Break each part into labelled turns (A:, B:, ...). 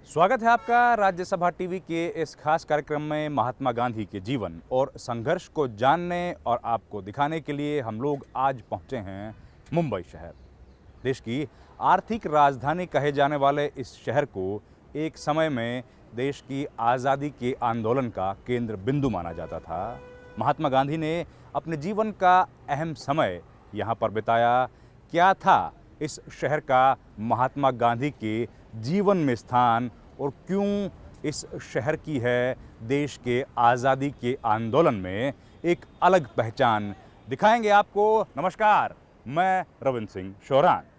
A: स्वागत है आपका राज्यसभा टीवी के इस खास कार्यक्रम में। महात्मा गांधी के जीवन और संघर्ष को जानने और आपको दिखाने के लिए हम लोग आज पहुंचे हैं मुंबई शहर। देश की आर्थिक राजधानी कहे जाने वाले इस शहर को एक समय में देश की आज़ादी के आंदोलन का केंद्र बिंदु माना जाता था। महात्मा गांधी ने अपने जीवन का अहम समय यहाँ पर बिताया। क्या था इस शहर का महात्मा गांधी के जीवन में स्थान और क्यों इस शहर की है देश के आज़ादी के आंदोलन में एक अलग पहचान, दिखाएंगे आपको। नमस्कार, मैं रविंद्र सिंह शौरान।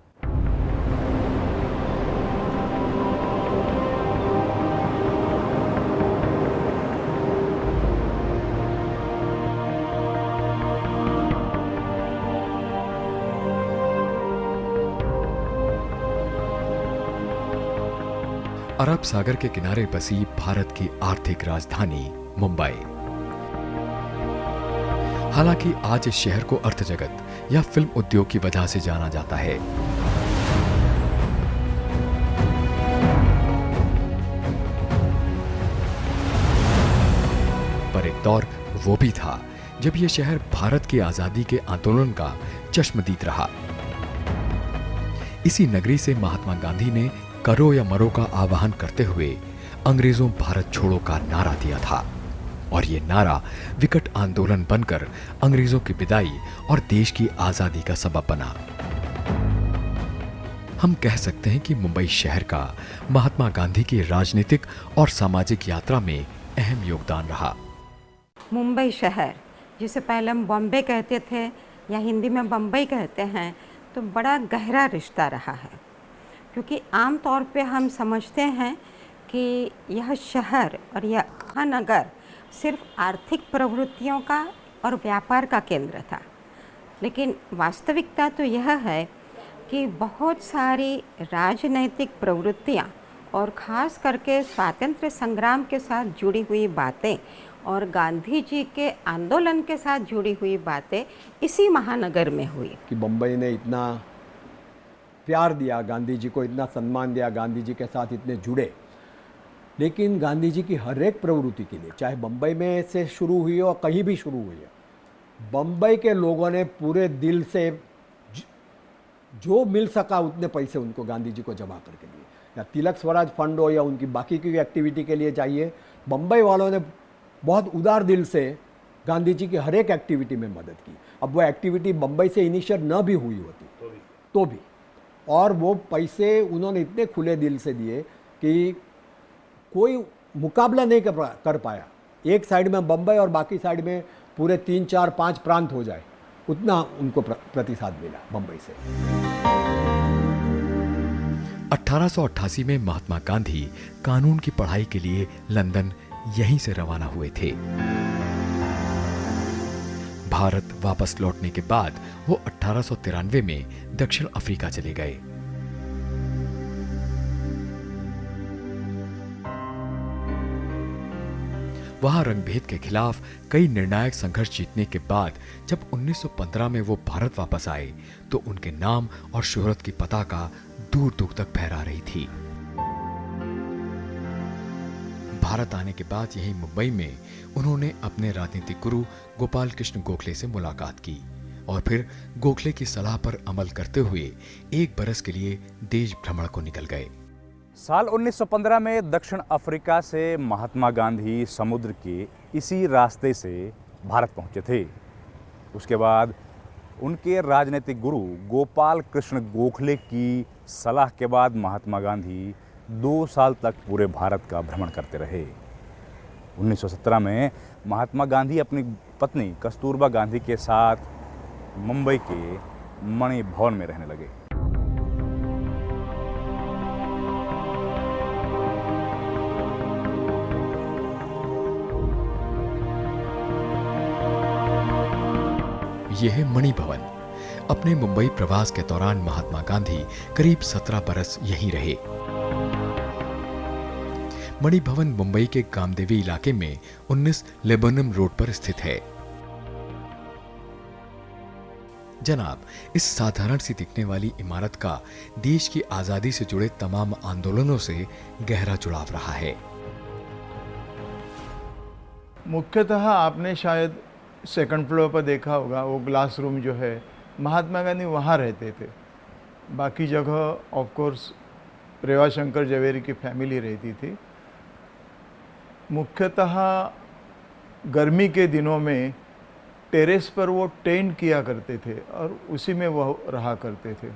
B: अरब सागर के किनारे बसी भारत की आर्थिक राजधानी मुंबई। हालांकि आज इस शहर को अर्थ जगत या फिल्म उद्योग की वजह से जाना जाता है। पर एक दौर वो भी था जब यह शहर भारत की आजादी के आंदोलन का चश्मदीद रहा। इसी नगरी से महात्मा गांधी ने करो या मरो का आह्वान करते हुए अंग्रेजों भारत छोड़ो का नारा दिया था और ये नारा विकट आंदोलन बनकर अंग्रेजों की विदाई और देश की आजादी का सबब बना। हम कह सकते हैं कि मुंबई शहर का महात्मा गांधी की राजनीतिक और सामाजिक यात्रा में अहम योगदान रहा।
C: मुंबई शहर, जिसे पहले हम बॉम्बे कहते थे या हिंदी में बम्बई कहते हैं, तो बड़ा गहरा रिश्ता रहा है। क्योंकि आम तौर पे हम समझते हैं कि यह शहर और यह महानगर सिर्फ आर्थिक प्रवृत्तियों का और व्यापार का केंद्र था, लेकिन वास्तविकता तो यह है कि बहुत सारी राजनैतिक प्रवृत्तियां और ख़ास करके स्वातंत्र्य संग्राम के साथ जुड़ी हुई बातें और गांधी जी के आंदोलन के साथ जुड़ी हुई बातें इसी महानगर में हुई।
D: कि बम्बई ने इतना प्यार दिया गांधी जी को, इतना सम्मान दिया, गांधी जी के साथ इतने जुड़े, लेकिन गांधी जी की हर एक प्रवृत्ति के लिए, चाहे बम्बई में से शुरू हुई हो कहीं भी शुरू हुई है, बम्बई के लोगों ने पूरे दिल से जो मिल सका उतने पैसे उनको गांधी जी को जमा करके दिए। या तिलक स्वराज फंड हो या उनकी बाकी की एक्टिविटी के लिए चाहिए, बम्बई वालों ने बहुत उदार दिल से गांधी जी की हर एक एक्टिविटी में मदद की। अब वो एक्टिविटी बम्बई से इनिशियल न भी हुई होती तो भी, और वो पैसे उन्होंने इतने खुले दिल से दिए कि कोई मुकाबला नहीं कर पाया। एक साइड में बम्बई और बाकी साइड में पूरे 3, 4, 5 प्रांत हो जाए, उतना उनको प्रतिसाद मिला बम्बई से।
B: 1888 में महात्मा गांधी कानून की पढ़ाई के लिए लंदन यहीं से रवाना हुए थे। भारत वापस लौटने के बाद वो 1893 में दक्षिण अफ्रीका चले गए। वहां रंगभेद के खिलाफ कई निर्णायक संघर्ष जीतने के बाद जब 1915 में वो भारत वापस आए तो उनके नाम और शोहरत की पताका दूर दूर तक फहरा रही थी। भारत आने के बाद यही मुंबई में उन्होंने अपने राजनीतिक गुरु गोपाल कृष्ण गोखले से मुलाकात की और फिर गोखले की सलाह पर अमल करते हुए 1 बरस के लिए देश भ्रमण को निकल गए।
A: साल 1915 में दक्षिण अफ्रीका से महात्मा गांधी समुद्र के इसी रास्ते से भारत पहुंचे थे। उसके बाद उनके राजनीतिक गुरु गोपाल कृष्ण गोखले की सलाह के बाद महात्मा गांधी 2 साल तक पूरे भारत का भ्रमण करते रहे। 1917 में महात्मा गांधी अपनी पत्नी कस्तूरबा गांधी के साथ मुंबई के मणि भवन में रहने लगे।
B: यह है मणि भवन। अपने मुंबई प्रवास के दौरान महात्मा गांधी करीब 17 बरस यहीं रहे। मणि भवन मुंबई के गामदेवी इलाके में 19 लेबनम रोड पर स्थित है। जनाब, इस साधारण सी दिखने वाली इमारत का देश की आजादी से जुड़े तमाम आंदोलनों से गहरा जुड़ाव रहा है।
E: मुख्यतः आपने शायद सेकंड फ्लोर पर देखा होगा, वो ग्लास रूम जो है, महात्मा गांधी वहाँ रहते थे। बाकी जगह ऑफ कोर्स रेवाशंकर जवेरी की फैमिली रहती थी। मुख्यतः गर्मी के दिनों में टेरेस पर वो टेंट किया करते थे और उसी में वो रहा करते थे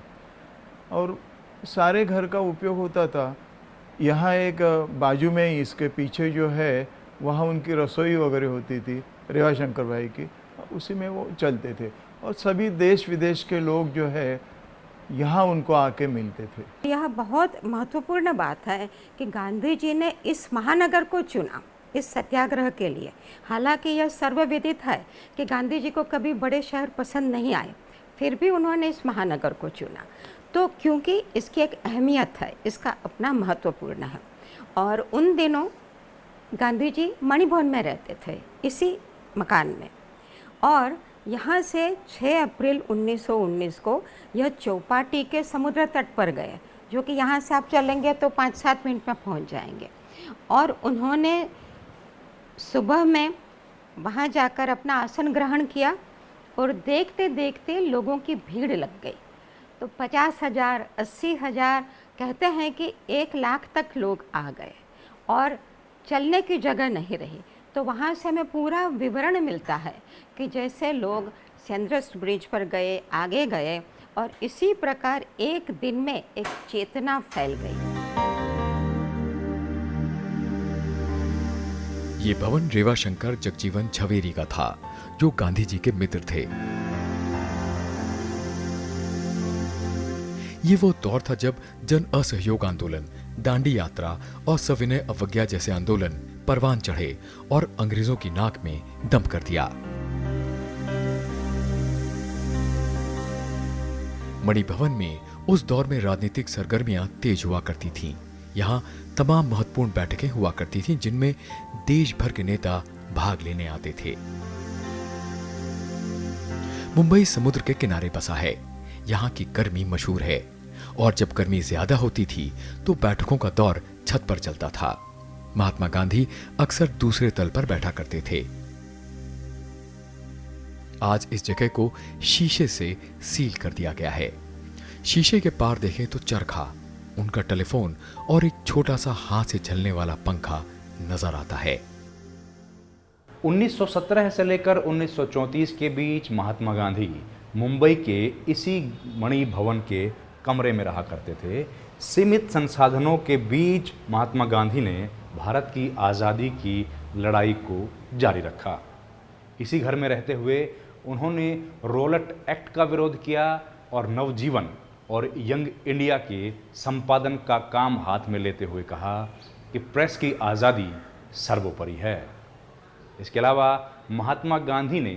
E: और सारे घर का उपयोग होता था। यहाँ एक बाजू में ही इसके पीछे जो है वहाँ उनकी रसोई वगैरह होती थी रेवाशंकर भाई की, उसी में वो चलते थे और सभी देश विदेश के लोग जो है यहाँ उनको आके मिलते थे।
C: यह बहुत महत्वपूर्ण बात है कि गांधी जी ने इस महानगर को चुना इस सत्याग्रह के लिए। हालांकि यह सर्वविदित है कि गांधी जी को कभी बड़े शहर पसंद नहीं आए, फिर भी उन्होंने इस महानगर को चुना। तो क्योंकि इसकी एक अहमियत है, इसका अपना महत्वपूर्ण है। और उन दिनों गांधी जी मणि भवन में रहते थे, इसी मकान में। और यहाँ से 6 अप्रैल 1919 को यह चौपाटी के समुद्र तट पर गए, जो कि यहाँ से आप चलेंगे तो 5-7 मिनट में पहुँच जाएंगे। और उन्होंने सुबह में वहाँ जाकर अपना आसन ग्रहण किया और देखते देखते लोगों की भीड़ लग गई। तो 50,000, 80,000, कहते हैं कि 1 लाख तक लोग आ गए और चलने की जगह नहीं रही। तो वहाँ से हमें पूरा विवरण मिलता है कि जैसे लोग सेंड्रस्ट ब्रिज पर गए, आगे गए और इसी प्रकार एक दिन में एक चेतना फैल गई।
B: ये भवन रेवाशंकर जगजीवन झवेरी का था, जो गांधी जी के मित्र थे। ये वो दौर था जब जन असहयोग आंदोलन, दांडी यात्रा और सविनय अवज्ञा जैसे आंदोलन परवान चढ़े और अंग्रेजों की नाक में दम कर दिया। मणि भवन में उस दौर में राजनीतिक सरगर्मियां तेज हुआ करती थीं। यहाँ तमाम महत्वपूर्ण बैठकें हुआ करती थीं, जिनमें देश भर के नेता भाग लेने आते थे। मुंबई समुद्र के किनारे बसा है। यहाँ की गर्मी मशहूर है और जब गर्मी ज्यादा होती थी तो बैठकों का दौर छत पर चलता था। महात्मा गांधी अक्सर दूसरे तल पर बैठा करते थे। आज इस जगह को शीशे से सील कर दिया गया है। शीशे के पार देखें तो चरखा, उनका टेलीफोन और एक छोटा सा हाथ से चलने वाला पंखा नजर आता है।
A: 1917 से लेकर 1934 के बीच महात्मा गांधी मुंबई के इसी मणि भवन के कमरे में रहा करते थे। सीमित संसाधनों के बीच महात्मा गांधी ने भारत की आज़ादी की लड़ाई को जारी रखा। इसी घर में रहते हुए उन्होंने रोलट एक्ट का विरोध किया और नवजीवन और यंग इंडिया के संपादन का काम हाथ में लेते हुए कहा कि प्रेस की आज़ादी सर्वोपरि है। इसके अलावा महात्मा गांधी ने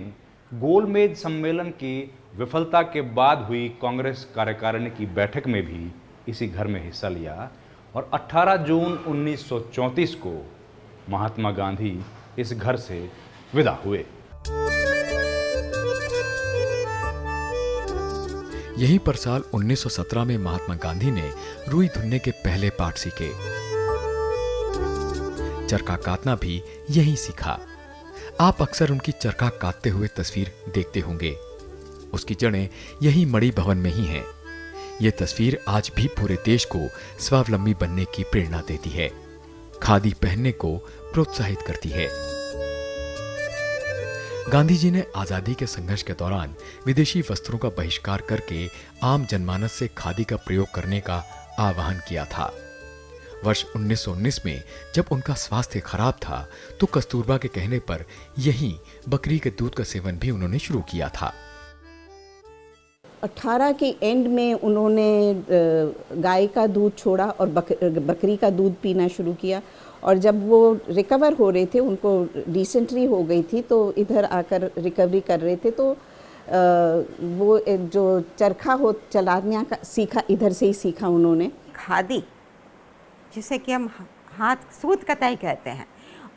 A: गोलमेज सम्मेलन की विफलता के बाद हुई कांग्रेस कार्यकारिणी की बैठक में भी इसी घर में हिस्सा लिया और 18 जून 1934 को महात्मा गांधी इस घर से विदा हुए।
B: यहीं पर साल 1917 में महात्मा गांधी ने रुई धुनने के पहले पाठ सीखे। चरखा काटना भी यहीं सीखा। आप अक्सर उनकी चरखा काटते हुए तस्वीर देखते होंगे। उसकी जड़ें यहीं मणि भवन में ही हैं। ये तस्वीर आज भी पूरे देश को स्वावलंबी बनने की प्रेरणा देती है, खादी पहनने को प्रोत्साहित करती है। गांधी जी ने आजादी के संघर्ष के दौरान विदेशी वस्त्रों का बहिष्कार करके आम जनमानस से खादी का प्रयोग करने का आह्वान किया था। वर्ष 1919 में जब उनका स्वास्थ्य खराब था तो कस्तूरबा के कहने पर यहीं बकरी के दूध का सेवन भी उन्होंने शुरू किया था।
F: 18 के एंड में उन्होंने गाय का दूध छोड़ा और बकरी का दूध पीना शुरू किया। और जब वो रिकवर हो रहे थे, उनको डिसेंट्री हो गई थी, तो इधर आकर रिकवरी कर रहे थे, तो वो एक जो चरखा हो चलाने का सीखा, इधर से ही सीखा उन्होंने।
C: खादी जिसे कि हम हाथ सूत कताई कहते हैं।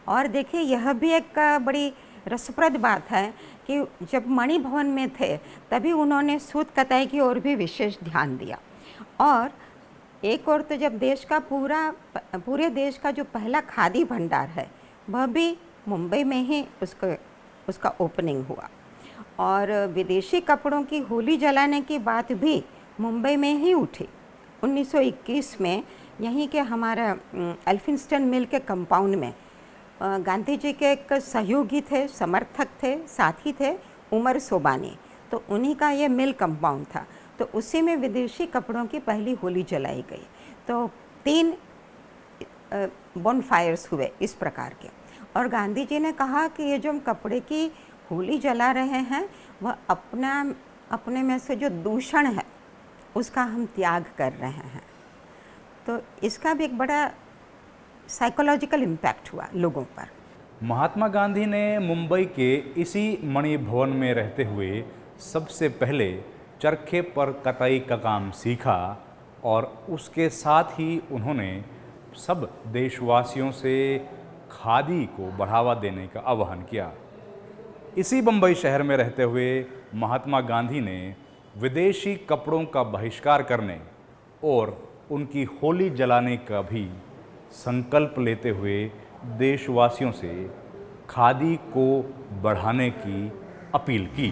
C: और देखिए यह भी एक बड़ी रसप्रद बात है कि जब मणि भवन में थे तभी उन्होंने सूत कताई की ओर भी विशेष ध्यान दिया। और एक और तो जब देश का पूरे देश का जो पहला खादी भंडार है वह भी मुंबई में ही उसका ओपनिंग हुआ। और विदेशी कपड़ों की होली जलाने की बात भी मुंबई में ही उठी। 1921 में यहीं के हमारा एल्फिंस्टन मिल के कंपाउंड में गांधी जी के एक सहयोगी थे, समर्थक थे, साथी थे, उमर सोबानी। तो उन्हीं का ये मिल कंपाउंड था। तो उसी में विदेशी कपड़ों की पहली होली जलाई गई। तो 3 बॉनफायर्स हुए इस प्रकार के। और गांधी जी ने कहा कि ये जो हम कपड़े की होली जला रहे हैं वह अपने में से जो दूषण है उसका हम त्याग कर रहे हैं। तो इसका भी एक बड़ा साइकोलॉजिकल इम्पैक्ट हुआ लोगों पर।
A: महात्मा गांधी ने मुंबई के इसी मणि भवन में रहते हुए सबसे पहले चरखे पर कताई का काम सीखा और उसके साथ ही उन्होंने सब देशवासियों से खादी को बढ़ावा देने का आह्वान किया। इसी बम्बई शहर में रहते हुए महात्मा गांधी ने विदेशी कपड़ों का बहिष्कार करने और उनकी होली जलाने का भी संकल्प लेते हुए देशवासियों से खादी को बढ़ाने की अपील की।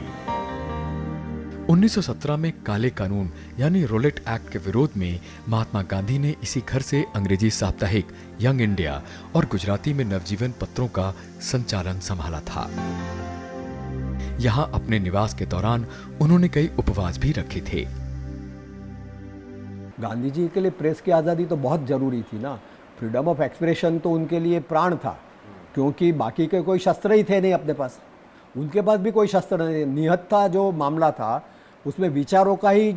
B: 1917 में काले कानून यानी रोलेट एक्ट के विरोध में महात्मा गांधी ने इसी घर से अंग्रेजी साप्ताहिक यंग इंडिया और गुजराती में नवजीवन पत्रों का संचालन संभाला था। यहाँ अपने निवास के दौरान उन्होंने कई उपवास भी रखे थे।
D: गांधी जी के लिए प्रेस की आज़ादी तो बहुत ज़रूरी थी ना। फ्रीडम ऑफ एक्सप्रेशन तो उनके लिए प्राण था, क्योंकि बाकी के कोई शस्त्र ही थे नहीं अपने पास। उनके पास भी कोई शस्त्र नहीं। निहत्था जो मामला था उसमें विचारों का ही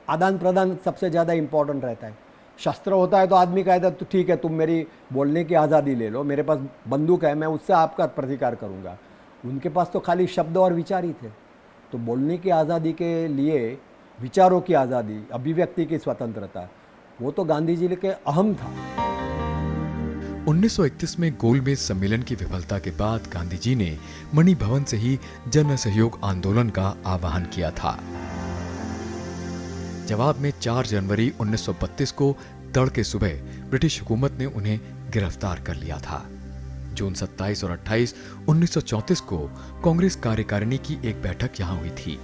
D: आदान प्रदान सबसे ज़्यादा इम्पोर्टेंट रहता है। शस्त्र होता है तो आदमी कहता है तो ठीक है, तुम मेरी बोलने की आज़ादी ले लो, मेरे पास बंदूक है, मैं उससे आपका प्रतिकार करूँगा। उनके पास तो खाली शब्द और विचार ही थे। तो बोलने की आज़ादी के लिए, विचारों की आज़ादी, अभिव्यक्ति की स्वतंत्रता, वो तो गांधी जी के अहम था।
B: 1931 में गोलमेज सम्मेलन की विफलता के बाद गांधी जी ने मणि भवन से ही जन सहयोग आंदोलन का आह्वान किया था। जवाब में 4 जनवरी 1932 को तड़के सुबह ब्रिटिश हुकूमत ने उन्हें गिरफ्तार कर लिया था। जून 27 और 28 1934 को कांग्रेस कार्यकारिणी की एक बैठक यहां हुई थी।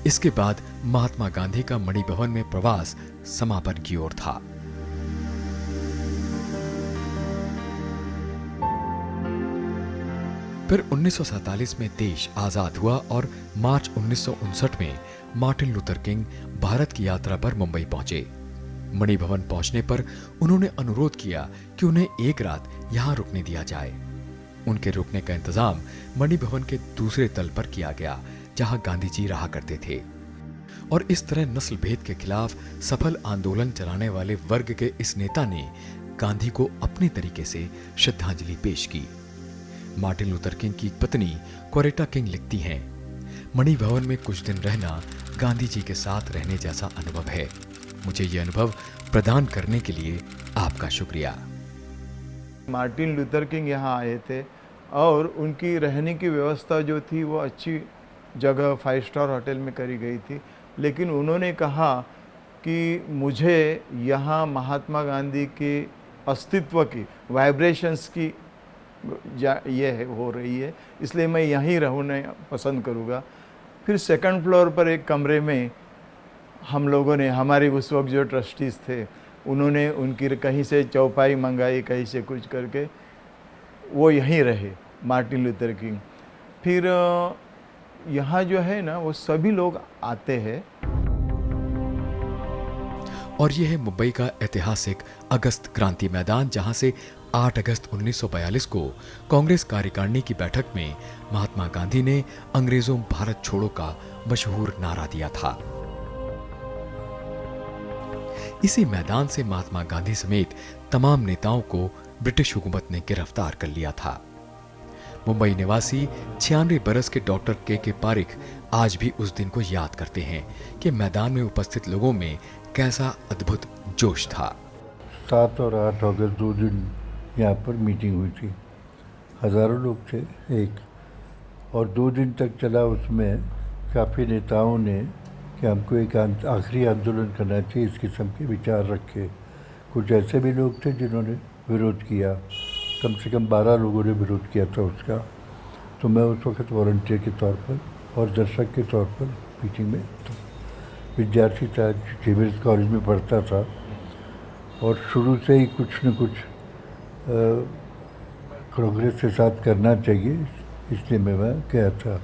B: इसके बाद महात्मा गांधी का मणि भवन में प्रवास समापन की ओर था। फिर 1947 में देश आजाद हुआ और मार्च 1959 में मार्टिन लूथर किंग भारत की यात्रा पर मुंबई पहुंचे। मणि भवन पहुंचने पर उन्होंने अनुरोध किया कि उन्हें एक रात यहां रुकने दिया जाए। उनके रुकने का इंतजाम मणि भवन के दूसरे तल पर किया गया, जहां गांधी जी रहा करते थे। और इस तरह नस्ल भेद के खिलाफ सफल आंदोलन चलाने वाले वर्ग के इस नेता ने गांधी को अपने तरीके से श्रद्धांजलि पेश की। मार्टिन लूथर किंग की पत्नी कोरेटा किंग लिखती हैं, मणि भवन में कुछ दिन रहना गांधी जी के साथ रहने जैसा अनुभव है। मुझे यह अनुभव प्रदान करने के लिए आपका शुक्रिया।
E: मार्टिन लूथर किंग यहाँ आए थे और उनकी रहने की व्यवस्था जो थी वो अच्छी जगह 5 स्टार होटल में करी गई थी, लेकिन उन्होंने कहा कि मुझे यहाँ महात्मा गांधी के अस्तित्व की, वाइब्रेशंस की ये है हो रही है, इसलिए मैं यहीं रहना पसंद करूँगा। फिर 2nd फ्लोर पर एक कमरे में हम लोगों ने, हमारे उस वक्त जो ट्रस्टीज़ थे, उन्होंने उनकी कहीं से चौपाई मंगाई, कहीं से कुछ करके वो यहीं रहे, मार्टिन लूथर किंग। फिर यहाँ जो है ना वो सभी लोग आते हैं।
B: और यह है मुंबई का ऐतिहासिक अगस्त क्रांति मैदान, जहां से 8 अगस्त 1942 को कांग्रेस कार्यकारिणी की बैठक में महात्मा गांधी ने अंग्रेजों भारत छोड़ो का मशहूर नारा दिया था। इसी मैदान से महात्मा गांधी समेत तमाम नेताओं को ब्रिटिश हुकूमत ने गिरफ्तार कर लिया था। मुंबई निवासी 96 बरस के डॉक्टर के पारिख आज भी उस दिन को याद करते हैं कि मैदान में उपस्थित लोगों में कैसा अद्भुत जोश था।
G: 7 और 8 अगस्त 2 दिन यहाँ पर मीटिंग हुई थी। हज़ारों लोग थे एक, और 2 दिन तक चला। उसमें काफ़ी नेताओं ने कि हमको एक आखिरी आंदोलन करना चाहिए, इस किस्म के विचार रखे। कुछ ऐसे भी लोग थे जिन्होंने विरोध किया, कम से कम 12 लोगों ने विरोध किया था उसका। तो मैं उस वक्त वॉलंटियर के तौर पर और दर्शक के तौर पर मीटिंग में विद्यार्थी था, जेवियर्स कॉलेज में पढ़ता था, और शुरू से ही कुछ न कुछ कांग्रेस के साथ करना चाहिए, इसलिए मैं वहाँ गया था।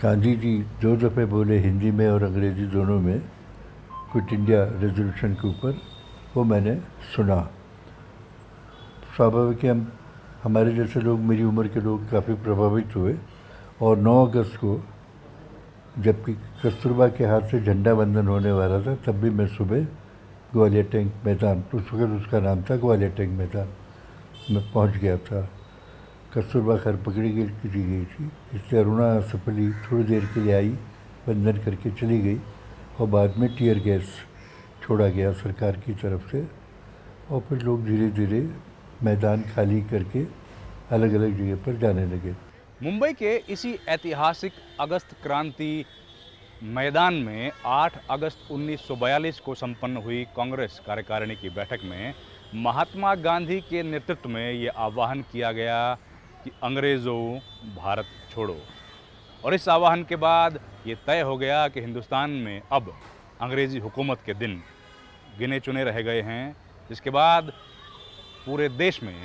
G: गांधी जी 2 दफ़े बोले, हिंदी में और अंग्रेज़ी दोनों में, क्विट इंडिया रेजोल्यूशन के ऊपर। वो मैंने सुना। स्वाभाविक है, हमारे जैसे लोग, मेरी उम्र के लोग काफ़ी प्रभावित हुए। और 9 अगस्त को जबकि कस्तूरबा के हाथ से झंडा वंदन होने वाला था, तब भी मैं सुबह ग्वालियर टैंक मैदान, उस वक्त उसका नाम था ग्वालियर टैंक मैदान, में पहुंच गया था। कस्तूरबा खैर पकड़ी गई थी, इसलिए अरुणा सफली थोड़ी देर के लिए आई, वंदन करके चली गई, और बाद में टीयर गैस छोड़ा गया सरकार की तरफ से। और फिर लोग धीरे धीरे मैदान खाली करके अलग अलग जगह पर जाने लगे।
A: मुंबई के इसी ऐतिहासिक अगस्त क्रांति मैदान में 8 अगस्त 1942 को संपन्न हुई कांग्रेस कार्यकारिणी की बैठक में महात्मा गांधी के नेतृत्व में ये आह्वान किया गया कि अंग्रेज़ों भारत छोड़ो। और इस आह्वान के बाद ये तय हो गया कि हिंदुस्तान में अब अंग्रेज़ी हुकूमत के दिन गिने चुने रह गए हैं, जिसके बाद पूरे देश में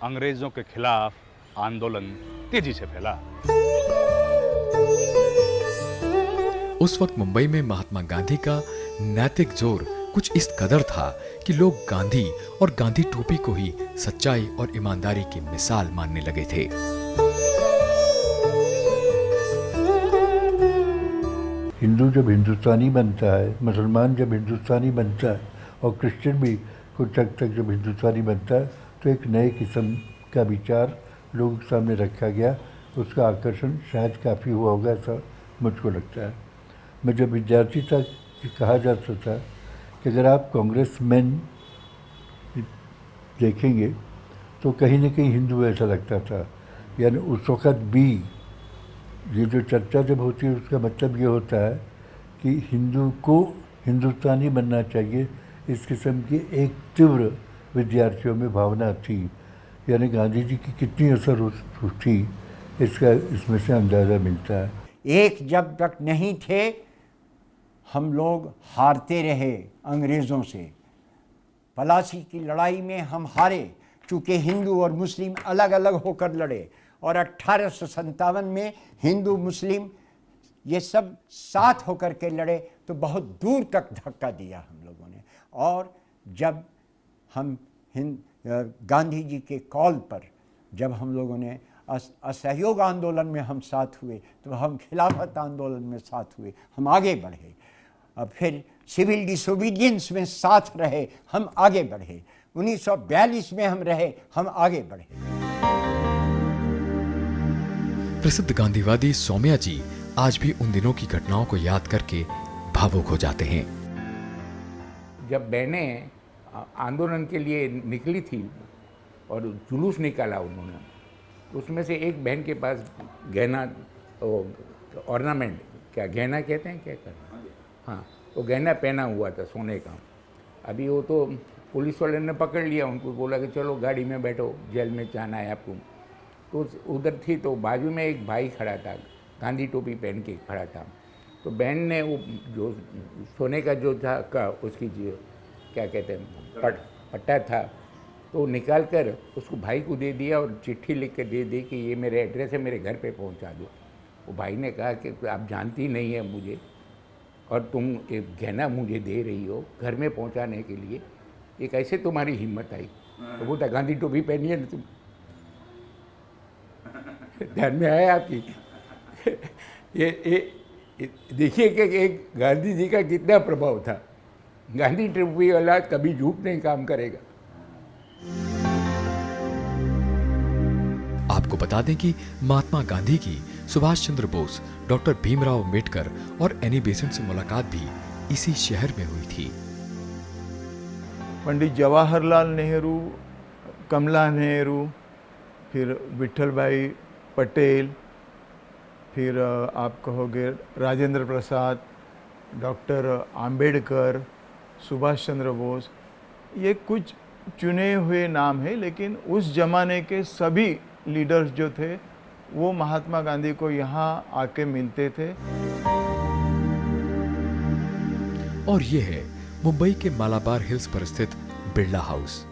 A: अंग्रेज़ों के खिलाफ आंदोलन तेजी से फैला।
B: उस वक्त मुंबई में महात्मा गांधी का नैतिक जोर कुछ इस कदर था कि लोग गांधी और गांधी टोपी को ही सच्चाई और ईमानदारी की मिसाल मानने लगे थे।
G: हिंदू जब हिंदुस्तानी बनता है, मुसलमान जब हिंदुस्तानी बनता है, और क्रिश्चियन भी कुछ हद तक जब हिंदुस्तानी बनता है, तो एक नए किस्म का विचार लोगों के सामने रखा गया। उसका आकर्षण शायद काफ़ी हुआ होगा, ऐसा मुझको लगता है। मैं जब विद्यार्थी था, कहा जाता था कि अगर आप कांग्रेस मैन देखेंगे तो कहीं न कहीं हिंदू ऐसा लगता था। यानी उस वक़्त भी ये जो चर्चा जब होती है, उसका मतलब ये होता है कि हिंदू को हिंदुस्तानी बनना चाहिए, इस किस्म की एक तीव्र विद्यार्थियों में भावना थी। यानी गांधी जी की कितनी असर थी, इसका इसमें से अंदाज़ा मिलता है।
H: एक जब तक नहीं थे, हम लोग हारते रहे अंग्रेज़ों से। पलासी की लड़ाई में हम हारे, चूँकि हिंदू और मुस्लिम अलग अलग होकर लड़े, और 1857 में हिंदू मुस्लिम ये सब साथ होकर के लड़े, तो बहुत दूर तक धक्का दिया हम लोगों ने। और जब हम गांधी जी के कॉल पर जब हम लोगों ने असहयोग आंदोलन में हम साथ हुए, तो हम खिलाफत आंदोलन में साथ हुए, हम आगे बढ़े। अब फिर सिविल डिसोबीडियंस में साथ रहे, हम आगे बढ़े। 1942 में हम रहे, हम आगे बढ़े।
B: प्रसिद्ध गांधीवादी सौम्या जी आज भी उन दिनों की घटनाओं को याद करके भावुक हो जाते हैं।
I: जब बहनें आंदोलन के लिए निकली थी और जुलूस निकाला उन्होंने, तो उसमें से एक बहन के पास गहना, ऑर्नामेंट, क्या गहना कहते हैं, क्या करना, हाँ, वो गहना पहना हुआ था सोने का। अभी वो तो पुलिस वाले ने पकड़ लिया, उनको बोला कि चलो गाड़ी में बैठो, जेल में जाना है आपको। तो उधर थी, तो बाजू में एक भाई खड़ा था, गांधी टोपी पहन के खड़ा था। तो बहन ने वो जो सोने का जो था उसकी जो क्या कहते हैं पट्टा था, तो निकाल कर उसको भाई को दे दिया और चिट्ठी लिख कर दे दी कि ये मेरे एड्रेस है, मेरे घर पे पहुंचा दो। वो भाई ने कहा कि आप जानती नहीं है मुझे, और तुम एक गहना मुझे दे रही हो घर में पहुंचाने के लिए, ये कैसे तुम्हारी हिम्मत आई? तो वो था गांधी टोपी पहनी है ना तुम। ध्यान में आया आपकी? ये देखिए कि एक गांधी जी का कितना प्रभाव था। गांधी टोपी वाला कभी झूठ नहीं काम करेगा।
B: आपको बता दें कि महात्मा गांधी की सुभाष चंद्र बोस डॉक्टर भीमराव अम्बेडकर और एनी बेसेंट से मुलाकात भी इसी शहर में हुई थी।
E: पंडित जवाहरलाल नेहरू, कमला नेहरू, फिर विठल भाई पटेल, फिर आप कहोगे राजेंद्र प्रसाद, डॉक्टर आम्बेडकर, सुभाष चंद्र बोस, ये कुछ चुने हुए नाम हैं, लेकिन उस जमाने के सभी लीडर्स जो थे वो महात्मा गांधी को यहाँ आके मिलते थे।
B: और ये है मुंबई के मालाबार हिल्स पर स्थित बिरला हाउस।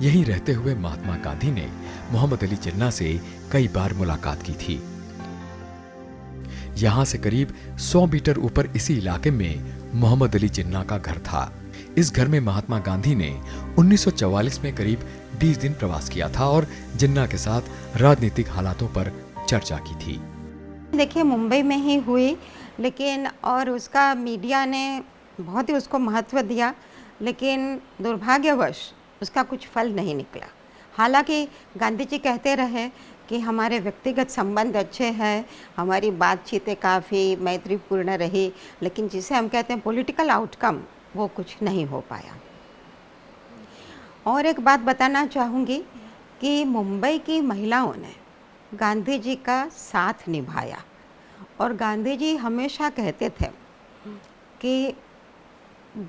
B: यहीं रहते हुए महात्मा गांधी ने मोहम्मद अली जिन्ना से कई बार मुलाकात की थी। यहां से करीब 100 मीटर ऊपर इसी इलाके में मोहम्मद अली जिन्ना का घर था। इस घर में महात्मा गांधी ने 1944 में करीब 20 दिन प्रवास किया था और जिन्ना के साथ राजनीतिक हालातों पर चर्चा की थी।
C: देखिए, मुंबई में ही हुई, लेकिन और उसका मीडिया ने बहुत ही उसको महत्व दिया, लेकिन दुर्भाग्यवश उसका कुछ फल नहीं निकला। हालांकि गांधी जी कहते रहे कि हमारे व्यक्तिगत संबंध अच्छे हैं, हमारी बातचीतें काफ़ी मैत्रीपूर्ण रही, लेकिन जिसे हम कहते हैं पॉलिटिकल आउटकम, वो कुछ नहीं हो पाया। और एक बात बताना चाहूँगी कि मुंबई की महिलाओं ने गांधी जी का साथ निभाया, और गांधी जी हमेशा कहते थे कि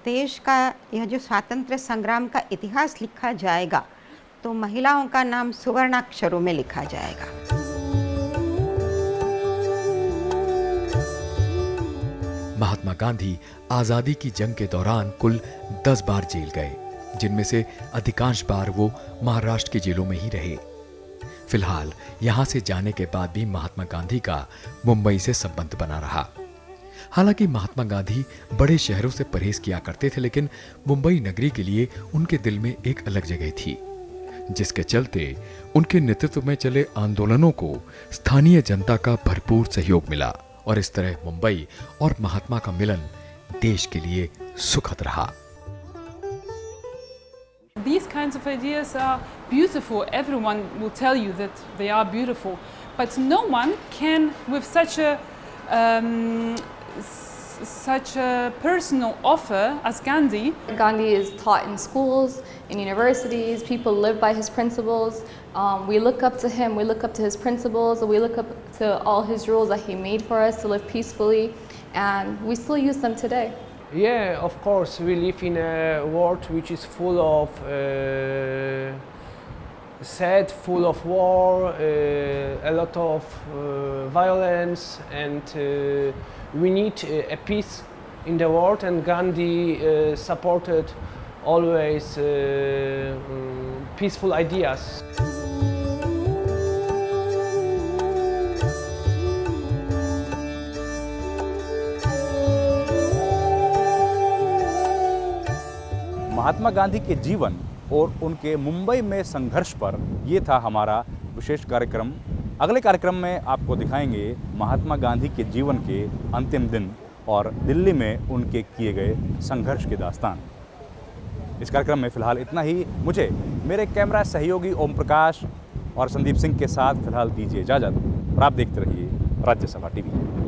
C: देश का यह जो स्वातंत्र्य संग्राम का इतिहास लिखा जाएगा तो महिलाओं का नाम सुवर्णाक्षरों में लिखा जाएगा।
B: महात्मा गांधी आजादी की जंग के दौरान कुल 10 बार जेल गए, जिनमें से अधिकांश बार वो महाराष्ट्र की जेलों में ही रहे। फिलहाल यहां से जाने के बाद भी महात्मा गांधी का मुंबई से संबंध बना रहा। हालांकि महात्मा गांधी बड़े शहरों से परहेज किया करते थे, लेकिन मुंबई नगरी के लिए उनके दिल में एक अलग जगह थी, जिसके चलते उनके नेतृत्व में चले आंदोलनों को स्थानीय जनता का भरपूर सहयोग मिला, और इस तरह मुंबई और महात्मा का मिलन देश के लिए सुखद रहा।
J: These kinds of ideas are beautiful. Everyone will tell you that they are beautiful, but no one can, with such a personal offer as Gandhi.
K: Gandhi is taught in schools, in universities. People live by his principles. We look up to him. We look up to his principles. We look up to all his rules that he made for us to live peacefully, and we still use them today.
L: Yeah, of course, we live in a world which is full of sad, full of war, a lot of violence, and we need a peace in the world, and Gandhi supported always peaceful ideas.
A: Mahatma Gandhi के जीवन और उनके मुंबई में संघर्ष पर ये था हमारा विशेष कार्यक्रम। अगले कार्यक्रम में आपको दिखाएंगे महात्मा गांधी के जीवन के अंतिम दिन और दिल्ली में उनके किए गए संघर्ष की दास्तान। इस कार्यक्रम में फ़िलहाल इतना ही। मुझे मेरे कैमरा सहयोगी ओम प्रकाश और संदीप सिंह के साथ फ़िलहाल दीजिए इजाज़त, और आप देखते रहिए राज्यसभा टीवी।